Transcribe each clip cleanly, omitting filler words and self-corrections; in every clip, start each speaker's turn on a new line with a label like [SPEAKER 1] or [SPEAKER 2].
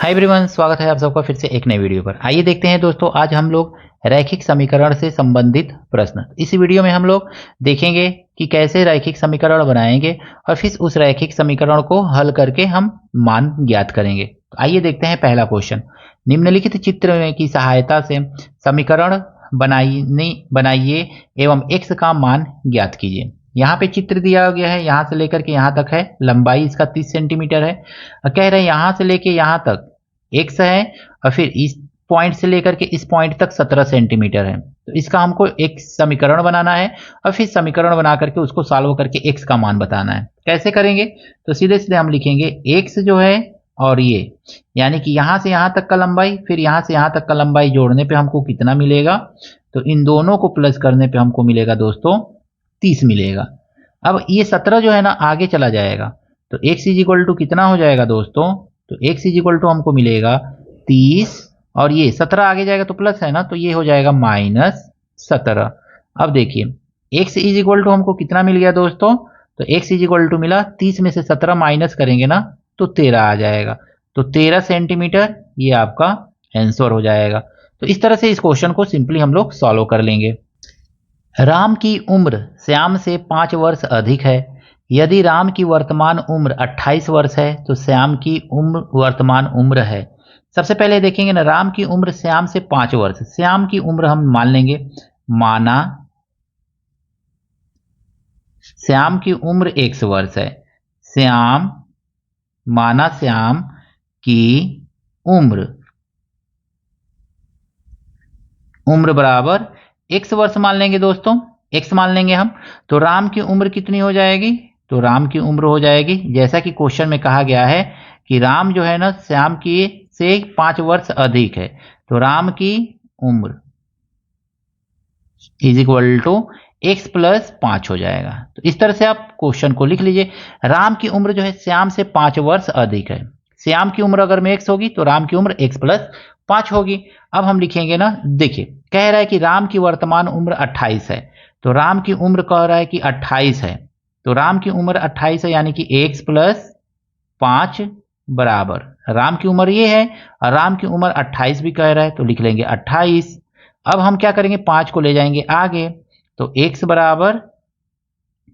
[SPEAKER 1] Hi everyone, स्वागत है आप सबका फिर से एक नई वीडियो पर। आइए देखते हैं दोस्तों, आज हम लोग रैखिक समीकरण से संबंधित प्रश्न इस वीडियो में हम लोग देखेंगे कि कैसे रैखिक समीकरण बनाएंगे और फिर उस रैखिक समीकरण को हल करके हम मान ज्ञात करेंगे। तो आइए देखते हैं पहला क्वेश्चन। निम्नलिखित चित्र में की सहायता से समीकरण बनाइए एवं x का मान ज्ञात कीजिए। यहाँ पे चित्र दिया गया है, यहाँ से लेकर के यहाँ तक है, लंबाई इसका 30 सेंटीमीटर है। कह रहे हैं यहाँ से लेके यहाँ तक x है और फिर इस पॉइंट से लेकर के इस पॉइंट तक 17 सेंटीमीटर है। तो इसका हमको एक समीकरण बनाना है और फिर समीकरण बना करके उसको सॉल्व करके x का मान बताना है। कैसे करेंगे? तो सीधे सीधे हम लिखेंगे x जो है और ये यानी कि यहाँ से यहाँ तक का लंबाई फिर यहाँ से यहाँ तक का लंबाई जोड़ने पे हमको कितना मिलेगा, तो इन दोनों को प्लस करने पे हमको मिलेगा दोस्तों 30 मिलेगा। अब ये 17 जो है ना आगे चला जाएगा तो x इज इक्वल टू कितना हो जाएगा दोस्तों, तो x इज इक्वल टू हमको मिलेगा 30 और ये 17 आगे जाएगा तो प्लस है ना, तो ये हो जाएगा -17। अब देखिए x इज इक्वल टू हमको कितना मिल गया दोस्तों, तो x इज इक्वल टू मिला 30 में से 17 माइनस करेंगे ना तो 13 आ जाएगा। तो 13 सेंटीमीटर ये आपका आंसर हो जाएगा। तो इस तरह से इस क्वेश्चन को सिंपली हम लोग सॉल्व कर लेंगे। राम की उम्र श्याम से 5 वर्ष अधिक है। यदि राम की वर्तमान उम्र 28 वर्ष है तो श्याम की उम्र वर्तमान उम्र है। सबसे पहले देखेंगे ना, राम की उम्र श्याम से 5 वर्ष, श्याम की उम्र हम मान लेंगे, माना श्याम की उम्र 1 वर्ष है। श्याम माना श्याम की उम्र बराबर x वर्ष मान लेंगे दोस्तों, x मान लेंगे हम। तो राम की उम्र कितनी हो जाएगी, तो राम की उम्र हो जाएगी जैसा कि क्वेश्चन में कहा गया है कि राम जो है ना श्याम की से 5 वर्ष अधिक है, तो राम की उम्र is equal to x plus 5 हो जाएगा। तो इस तरह से आप क्वेश्चन को लिख लीजिए। राम की उम्र जो है श्याम से 5 वर्ष अधिक है। श्याम की उम्र अगर में x होगी तो राम की उम्र x प्लस 5 होगी। अब हम लिखेंगे ना, देखिए कह रहा है कि राम की वर्तमान उम्र 28 है, तो राम की उम्र कह रहा है कि 28 है, तो राम की उम्र 28 है यानी कि x प्लस 5 बराबर राम की उम्र ये है और राम की उम्र 28 भी कह रहा है, तो लिख लेंगे 28। अब हम क्या करेंगे, 5 को ले जाएंगे आगे, तो x बराबर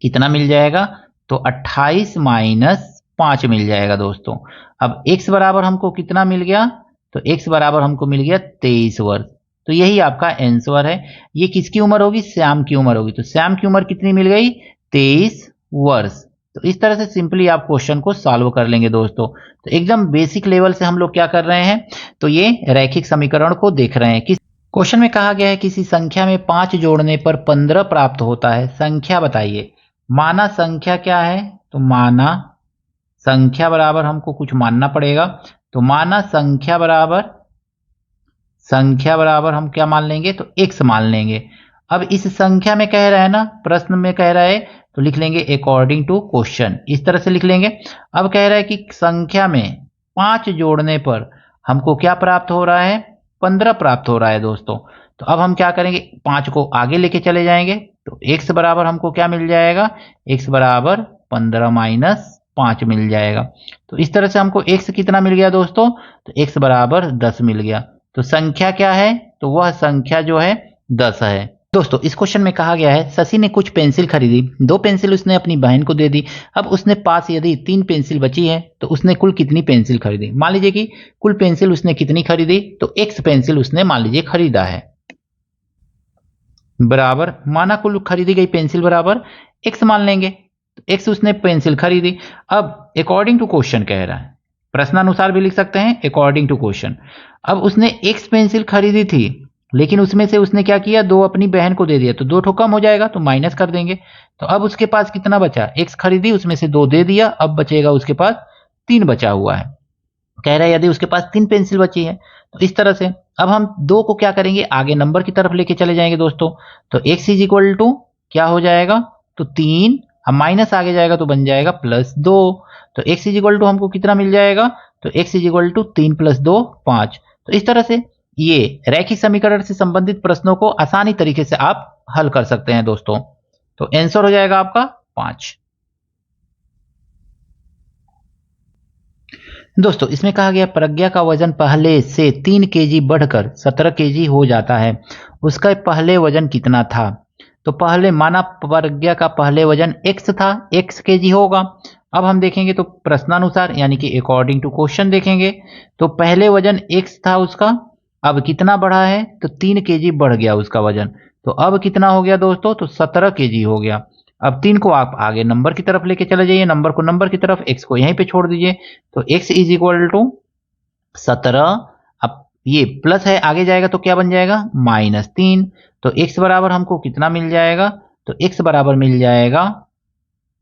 [SPEAKER 1] कितना मिल जाएगा, तो 28 माइनस 5 मिल जाएगा दोस्तों। अब x बराबर हमको कितना मिल गया, तो x बराबर हमको मिल गया 23 वर्ष। तो यही आपका आंसर है। ये किसकी उम्र होगी, श्याम की उम्र होगी। तो श्याम की उम्र कितनी मिल गई, 23 वर्ष। तो इस तरह से सिंपली आप क्वेश्चन को सॉल्व कर लेंगे दोस्तों। तो एकदम बेसिक लेवल से हम लोग क्या कर रहे हैं, तो ये रैखिक समीकरण को देख रहे हैं। कि क्वेश्चन में कहा गया है किसी संख्या में 5 जोड़ने पर 15 प्राप्त होता है, संख्या बताइए। माना संख्या क्या है, तो माना संख्या बराबर हमको कुछ मानना पड़ेगा, तो माना संख्या बराबर हम क्या मान लेंगे, तो x मान लेंगे। अब इस संख्या में कह रहा है ना, प्रश्न में कह रहा है, तो लिख लेंगे अकॉर्डिंग टू क्वेश्चन, इस तरह से लिख लेंगे। अब कह रहा है कि संख्या में 5 जोड़ने पर हमको क्या प्राप्त हो रहा है, 15 प्राप्त हो रहा है दोस्तों। तो अब हम क्या करेंगे, 5 को आगे लेके चले जाएंगे, तो x बराबर हमको क्या मिल जाएगा, x बराबर 15 माइनस 5 मिल जाएगा। तो इस तरह से हमको x कितना मिल गया दोस्तों, तो x बराबर 10 मिल गया। तो संख्या क्या है, तो वह संख्या जो है 10 है। दोस्तों इस क्वेश्चन में कहा गया है शशि ने कुछ पेंसिल खरीदी, 2 पेंसिल उसने अपनी बहन को दे दी। अब उसने पास यदि 3 पेंसिल बची है तो उसने कुल कितनी पेंसिल खरीदी। मान लीजिए कि कुल पेंसिल उसने कितनी खरीदी, तो x पेंसिल उसने मान लीजिए खरीदा है, बराबर माना कुल खरीदी गई पेंसिल बराबर x मान लेंगे। तो x उसने पेंसिल खरीदी। अब अकॉर्डिंग टू क्वेश्चन कह रहा है, प्रश्नानुसार भी लिख सकते हैं अकॉर्डिंग टू क्वेश्चन। अब उसने x पेंसिल खरीदी थी, लेकिन उसमें से उसने क्या किया, 2 अपनी बहन को दे दिया, तो 2 ठो कम हो जाएगा तो माइनस कर देंगे। तो अब उसके पास कितना बचा, x खरीदी उसमें से 2 दे दिया, अब बचेगा उसके पास 3 बचा हुआ है। कह रहा है यदि उसके पास 3 पेंसिल बची है, तो इस तरह से अब हम 2 को क्या करेंगे, आगे नंबर की तरफ लेके चले जाएंगे दोस्तों। तो x इज इक्वल टू क्या हो जाएगा, तो 3, अब माइनस आगे जाएगा तो बन जाएगा +2। तो x इज इक्वल टू हमको कितना मिल जाएगा, तो x इज इक्वल टू 3 + 2 5। तो इस तरह से ये रैखिक समीकरण से संबंधित प्रश्नों को आसानी तरीके से आप हल कर सकते हैं दोस्तों। तो आंसर हो जाएगा आपका 5। दोस्तों इसमें कहा गया प्रज्ञा का वजन पहले से 3 केजी बढ़कर 17 केजी हो जाता है, उसका पहले वजन कितना था। तो पहले माना प्रज्ञा का पहले वजन x था, x केजी होगा। अब हम देखेंगे तो प्रश्नानुसार यानी कि अकॉर्डिंग टू क्वेश्चन देखेंगे तो पहले वजन x था उसका, अब कितना बढ़ा है तो 3 केजी बढ़ गया उसका वजन। तो अब कितना हो गया दोस्तों, तो 17 केजी हो गया। अब 3 को आप आगे नंबर की तरफ लेके चले जाइए, नंबर को नंबर की तरफ, x को यहीं पे छोड़ दीजिए। तो x इज इक्वल टू 17, अब ये प्लस है आगे जाएगा तो क्या बन जाएगा -3। तो x बराबर हमको कितना मिल जाएगा, तो x बराबर मिल जाएगा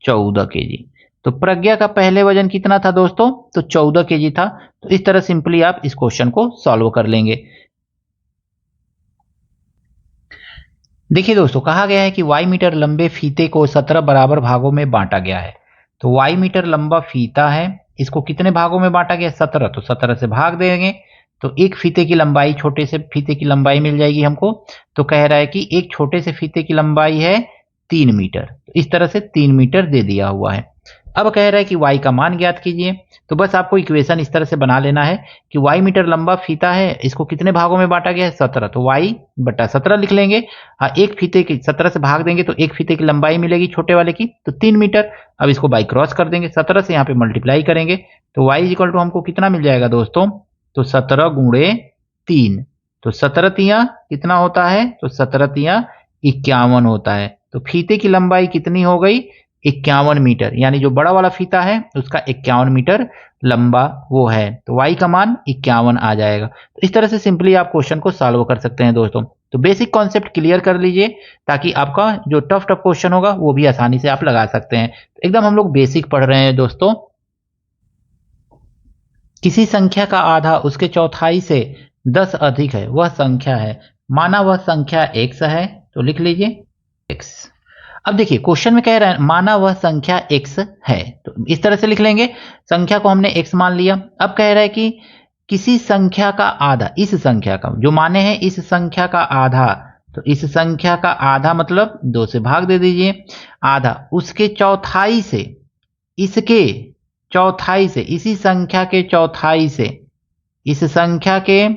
[SPEAKER 1] 14 केजी। तो प्रज्ञा का पहले वजन कितना था दोस्तों, तो 14 केजी था। तो इस तरह सिंपली आप इस क्वेश्चन को सॉल्व कर लेंगे। देखिए दोस्तों कहा गया है कि y मीटर लंबे फीते को 17 बराबर भागों में बांटा गया है। तो y मीटर लंबा फीता है, इसको कितने भागों में बांटा गया 17, तो 17 से भाग देंगे तो एक फीते की लंबाई, छोटे से फीते की लंबाई मिल जाएगी हमको। तो कह रहा है कि एक छोटे से फीते की लंबाई है 3 मीटर, तो इस तरह से 3 मीटर दे दिया हुआ है। अब कह रहा है कि y का मान ज्ञात कीजिए। तो बस आपको इक्वेशन इस तरह से बना लेना है कि y मीटर लंबा फीता है, इसको कितने भागों में बांटा गया है 17, तो y बटा 17 लिख लेंगे। हाँ, एक फीते की 17 से भाग देंगे तो एक फीते की लंबाई मिलेगी छोटे वाले की, तो 3 मीटर। अब इसको बाई क्रॉस कर देंगे, 17 से यहाँ पे मल्टीप्लाई करेंगे तो y इक्वल टू हमको कितना मिल जाएगा दोस्तों, तो 17 गुणे 3, तो 17 तिया कितना होता है, तो 17 तिया 51 होता है। तो फीते की लंबाई कितनी हो गई 51 मीटर, यानी जो बड़ा वाला फीता है उसका 51 मीटर लंबा वो है, तो y का मान 51 आ जाएगा। तो इस तरह से सिंपली आप क्वेश्चन को सॉल्व कर सकते हैं दोस्तों। तो बेसिक कॉन्सेप्ट क्लियर कर लीजिए ताकि आपका जो टफ क्वेश्चन होगा वो भी आसानी से आप लगा सकते हैं। तो एकदम हम लोग बेसिक पढ़ रहे हैं दोस्तों। किसी संख्या का आधा उसके चौथाई से 10 अधिक है, वह संख्या है, माना वह संख्या x है, तो लिख लीजिए x। अब देखिए क्वेश्चन में कह रहा है माना वह संख्या x है, तो इस तरह से लिख लेंगे, संख्या को हमने x मान लिया। अब कह रहा है कि किसी संख्या का आधा, इस संख्या का जो माने हैं इस संख्या का आधा, तो इस संख्या का आधा मतलब 2 से भाग दे दीजिए, आधा उसके चौथाई से, इसके चौथाई से, इसी संख्या के चौथाई से, इस संख्या के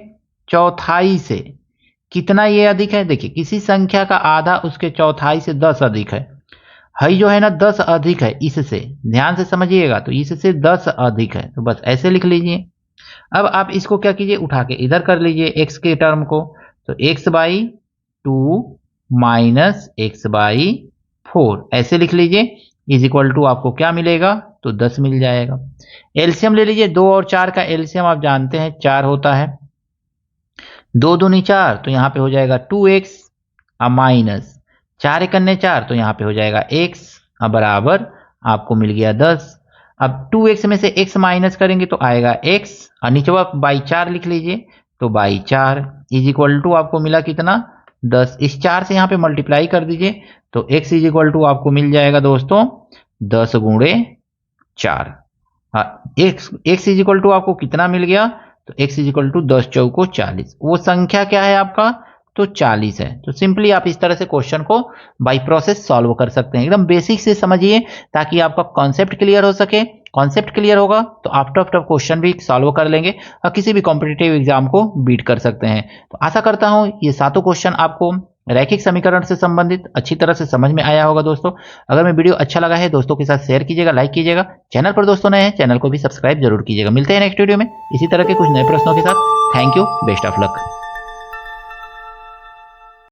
[SPEAKER 1] चौथाई से कितना ये अधिक है। देखिए किसी संख्या का आधा उसके चौथाई से 10 अधिक है, हई जो है ना 10 अधिक है इससे, ध्यान से समझिएगा, तो इससे 10 अधिक है, तो बस ऐसे लिख लीजिए। अब आप इसको क्या कीजिए, उठा के इधर कर लीजिए x के टर्म को, तो x/2 माइनस x/4 ऐसे लिख लीजिए, इज इक्वल टू आपको क्या मिलेगा, तो 10 मिल जाएगा। एलसीएम ले लीजिए, 2 और 4 का एलसीएम आप जानते हैं 4 होता है, 2 दूनी 4, तो यहाँ पे हो जाएगा 2x माइनस 4 एकन्ने 4, तो यहाँ पे हो जाएगा x बराबर आपको मिल गया 10। अब 2x में से x माइनस करेंगे तो आएगा x, और नीचे आप बाई 4 लिख लीजिए, तो बाई 4 इज इक्वल टू आपको मिला कितना 10। इस 4 से यहाँ पे मल्टीप्लाई कर दीजिए, तो x इज इक्वल टू आपको मिल जाएगा दोस्तों 10 गुणे 4। x इज इक्वल टू आपको कितना मिल गया, तो x इज इक्वल टू 10 चौको 40, वो संख्या क्या है आपका, तो 40 है। तो सिंपली आप इस तरह से क्वेश्चन को बाय प्रोसेस सॉल्व कर सकते हैं। एकदम बेसिक से समझिए ताकि आपका कॉन्सेप्ट क्लियर हो सके। कॉन्सेप्ट क्लियर होगा तो आप टफ क्वेश्चन भी सॉल्व कर लेंगे और किसी भी कॉम्पिटिटिव एग्जाम को बीट कर सकते हैं। तो आशा करता हूं ये सातों क्वेश्चन आपको रैखिक समीकरण से संबंधित अच्छी तरह से समझ में आया होगा दोस्तों। अगर मैं वीडियो अच्छा लगा है दोस्तों के साथ शेयर कीजिएगा, लाइक कीजिएगा। चैनल पर दोस्तों नए हैं, चैनल को भी सब्सक्राइब जरूर कीजिएगा। मिलते हैं नेक्स्ट वीडियो में इसी तरह के कुछ नए प्रश्नों के साथ। Thank you, best of luck.